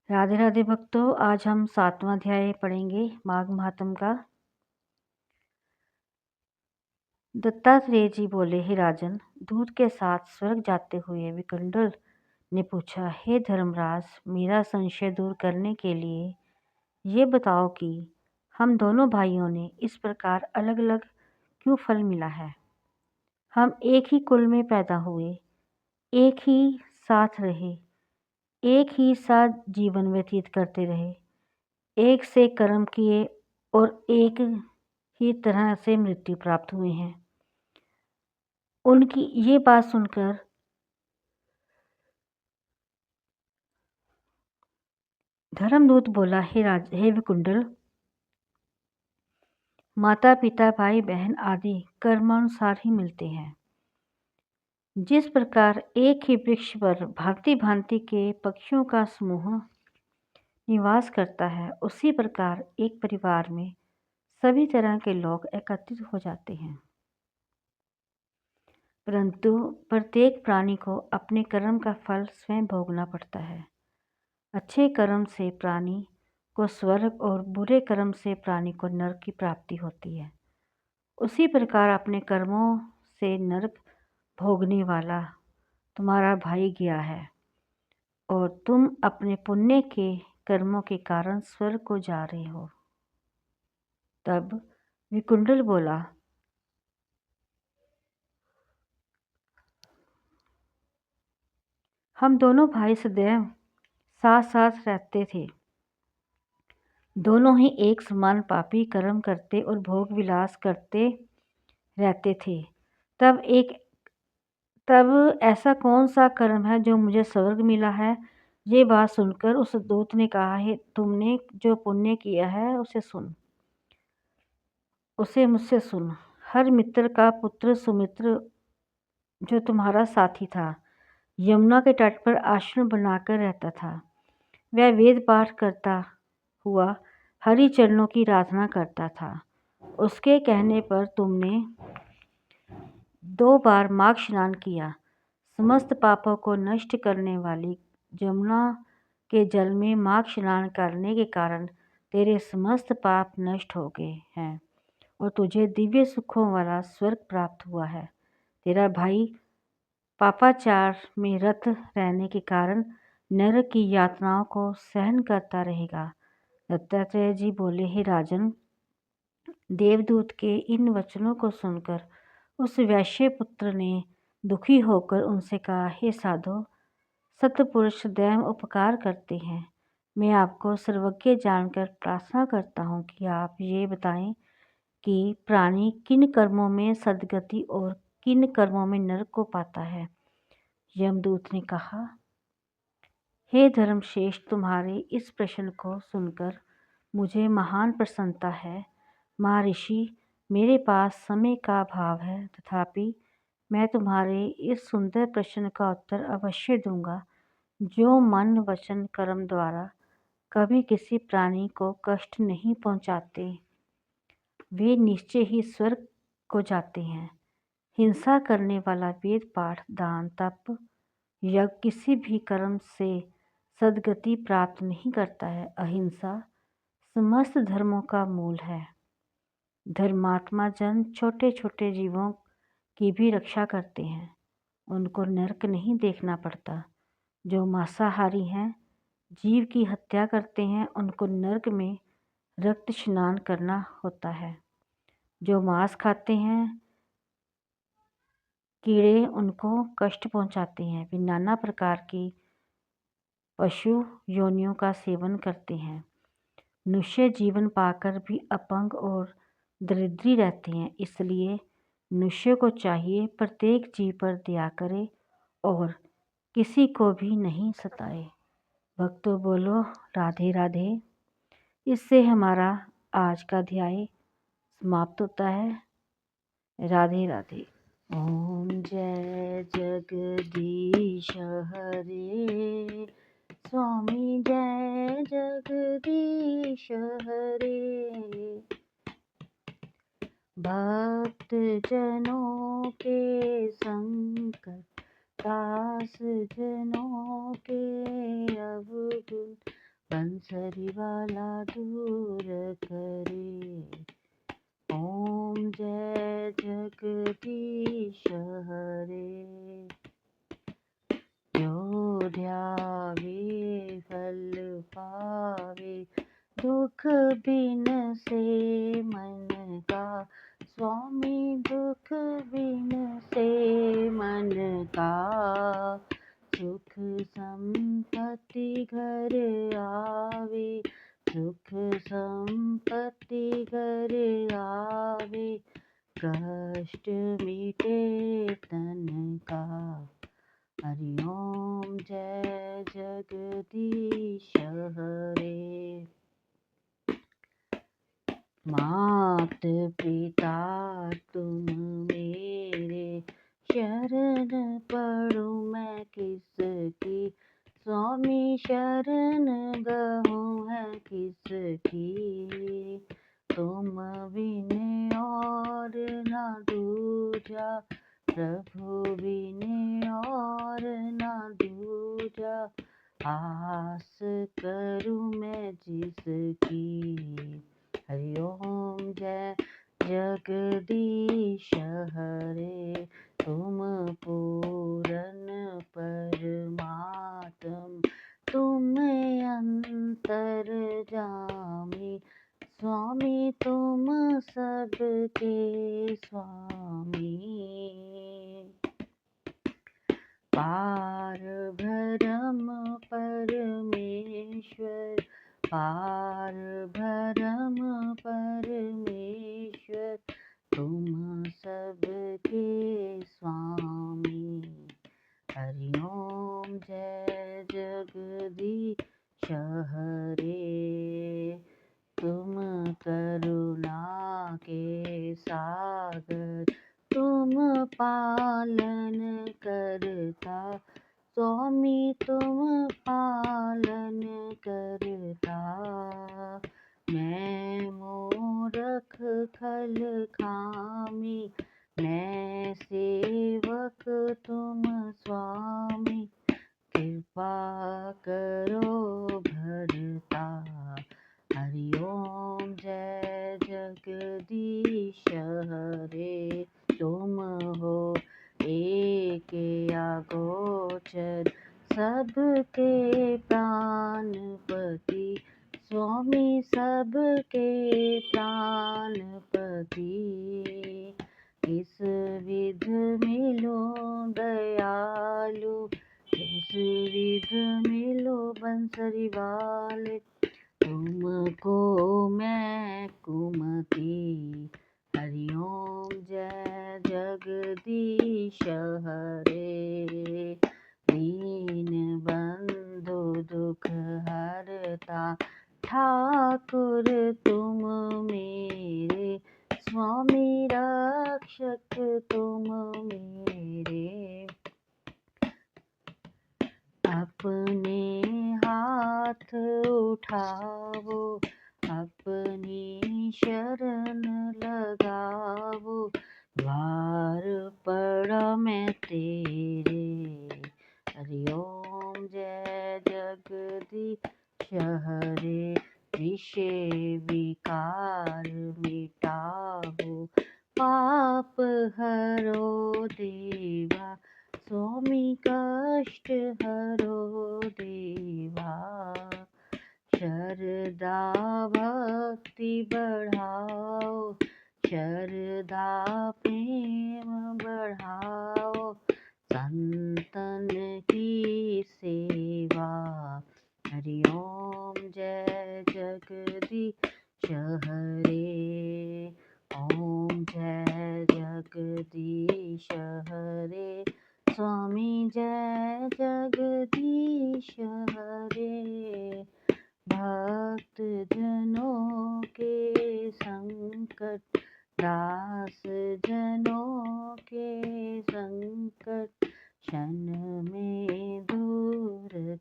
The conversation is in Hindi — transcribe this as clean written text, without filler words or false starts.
राधे राधे भक्तों, आज हम 7वां अध्याय पढ़ेंगे माघ महात्म का। दत्तात्रेय जी बोले, हे राजन, दूत के साथ स्वर्ग जाते हुए विकुंडल ने पूछा, हे धर्मराज, मेरा संशय दूर करने के लिए ये बताओ कि हम दोनों भाइयों ने इस प्रकार अलग अलग क्यों फल मिला है। हम एक ही कुल में पैदा हुए, एक ही साथ रहे, एक ही साथ जीवन व्यतीत करते रहे, एक से कर्म किए और एक ही तरह से मृत्यु प्राप्त हुए हैं। उनकी ये बात सुनकर धर्मदूत बोला, हे विकुंडल, माता पिता भाई बहन आदि कर्मानुसार ही मिलते हैं। जिस प्रकार एक ही वृक्ष पर भांति भांति के पक्षियों का समूह निवास करता है, उसी प्रकार एक परिवार में सभी तरह के लोग एकत्रित हो जाते हैं। परंतु प्रत्येक प्राणी को अपने कर्म का फल स्वयं भोगना पड़ता है। अच्छे कर्म से प्राणी को स्वर्ग और बुरे कर्म से प्राणी को नरक की प्राप्ति होती है। उसी प्रकार अपने कर्मों से नरक भोगने वाला तुम्हारा भाई गया है और तुम अपने पुण्य के कर्मों के कारण स्वर्ग को जा रहे हो। तब विकुंडल बोला, हम दोनों भाई सदैव साथ साथ रहते थे। दोनों ही एक समान पापी कर्म करते और भोग विलास करते रहते थे। तब ऐसा कौन सा कर्म है जो मुझे स्वर्ग मिला है। ये बात सुनकर उस दूत ने कहा, है तुमने जो पुण्य किया है उसे मुझसे सुन। हर मित्र का पुत्र सुमित्र, जो तुम्हारा साथी था, यमुना के तट पर आश्रम बनाकर रहता था। वह वेद पाठ करता हुआ हरि चरणों की आराधना करता था। उसके कहने पर तुमने 2 बार माघ स्नान किया। समस्त पापों को नष्ट करने वाली यमुना के जल में माघ स्नान करने के कारण तेरे समस्त पाप नष्ट हो गए हैं और तुझे दिव्य सुखों वाला स्वर्ग प्राप्त हुआ है। तेरा भाई पापाचार में रत रहने के कारण नरक की यातनाओं को सहन करता रहेगा। दत्तात्रेय जी बोले, हे राजन, देवदूत के इन वचनों को सुनकर उस वैश्य पुत्र ने दुखी होकर उनसे कहा, हे साधो, सत्पुरुष सदैव उपकार करते हैं। मैं आपको सर्वज्ञ जानकर प्रार्थना करता हूँ कि आप ये बताएं कि प्राणी किन कर्मों में सद्गति और किन कर्मों में नरक को पाता है। यमदूत ने कहा, हे धर्मश्रेष्ठ, तुम्हारे इस प्रश्न को सुनकर मुझे महान प्रसन्नता है। महर्षि, मेरे पास समय का अभाव है, तथापि मैं तुम्हारे इस सुंदर प्रश्न का उत्तर अवश्य दूंगा। जो मन वचन कर्म द्वारा कभी किसी प्राणी को कष्ट नहीं पहुंचाते, वे निश्चय ही स्वर्ग को जाते हैं। हिंसा करने वाला वेद पाठ, दान, तप, यज्ञ किसी भी कर्म से सद्गति प्राप्त नहीं करता है। अहिंसा समस्त धर्मों का मूल है। धर्मात्मा जन छोटे छोटे जीवों की भी रक्षा करते हैं, उनको नरक नहीं देखना पड़ता। जो मांसाहारी हैं, जीव की हत्या करते हैं, उनको नरक में रक्त स्नान करना होता है। जो मांस खाते हैं, कीड़े उनको कष्ट पहुंचाते हैं। वे नाना प्रकार की पशु योनियों का सेवन करते हैं। मनुष्य जीवन पाकर भी अपंग और दरिद्री रहते हैं। इसलिए मनुष्य को चाहिए प्रत्येक जीव पर दया करे और किसी को भी नहीं सताए। भक्तों बोलो राधे राधे। इससे हमारा आज का अध्याय समाप्त होता है। राधे राधे। ओम जय जगदीश हरे, स्वामी जय जगदीश हरे। भक्त जनों के संकट, दास जनों के अवगुण, बंसरी वाला दूर करे। ओम जय जगदीश हरे। जो ध्यावे फल पावे, दुख बिन से मन का। स्वामी दुख बिन से मन का। सुख संपत्ति घर आवे, सुख संपत्ति घर आवे। कष्ट मिटे तन का। हरि ओम जय जगदीश हरे। मात पिता तुम मेरे, शरण पढ़ूं मैं किसकी। स्वामी शरण गहूँ है किसकी। तुम बिन और ना दूजा, प्रभु बिन और ना दूजा। आस करूँ मैं जिसकी। हरि ओम जय जगदीश हरे। तुम पूरन परमात्म, तुम अंतर्यामी। स्वामी तुम सबके स्वामी। पार ब्रह्म परमेश्वर, पार ब्रह्म परमेश्वर। तुम सबके स्वामी। हरि ओम जय जगदीश हरे। तुम करुणा के सागर, तुम पालन करता। स्वामी तुम पालन करता। मैं मूरख खल खामी, मैं सेवक तुम स्वामी। कृपा करो भरता। हरि ओम जय जगदीश हरे। तुम हो एक अगोचर, सबके प्राणपति। स्वामी सबके प्राणपति। किस विध मिलो दयालु, किस विध मिलो बंसरी वाले। तुमको मैं कुमति। हरि ओम जय जगदीश हरे। दीन बंधु दुख हरता, ठाकुर तुम मेरे। स्वामी रक्षक तुम मेरे। अपने हाथ उठाओ, अपनी शरण लगाओ। द्वार पड़ा मैं तेरे। हरि ओम जय जगदीश हरे। विषय विकार मिटाओ, पाप हरो देवा। स्वामी कष्ट हरो देवा। शरदा भक्ति बढ़ाओ, शरदा प्रेम बढ़ाओ। संतन की सेवा। हरि ओम जय जगदीश हरे। ओम जय जगदीश हरे। स्वामी जय जगदीश हरे। भक्त जनों के संकट, दास जनों के संकट। क्षण में दूर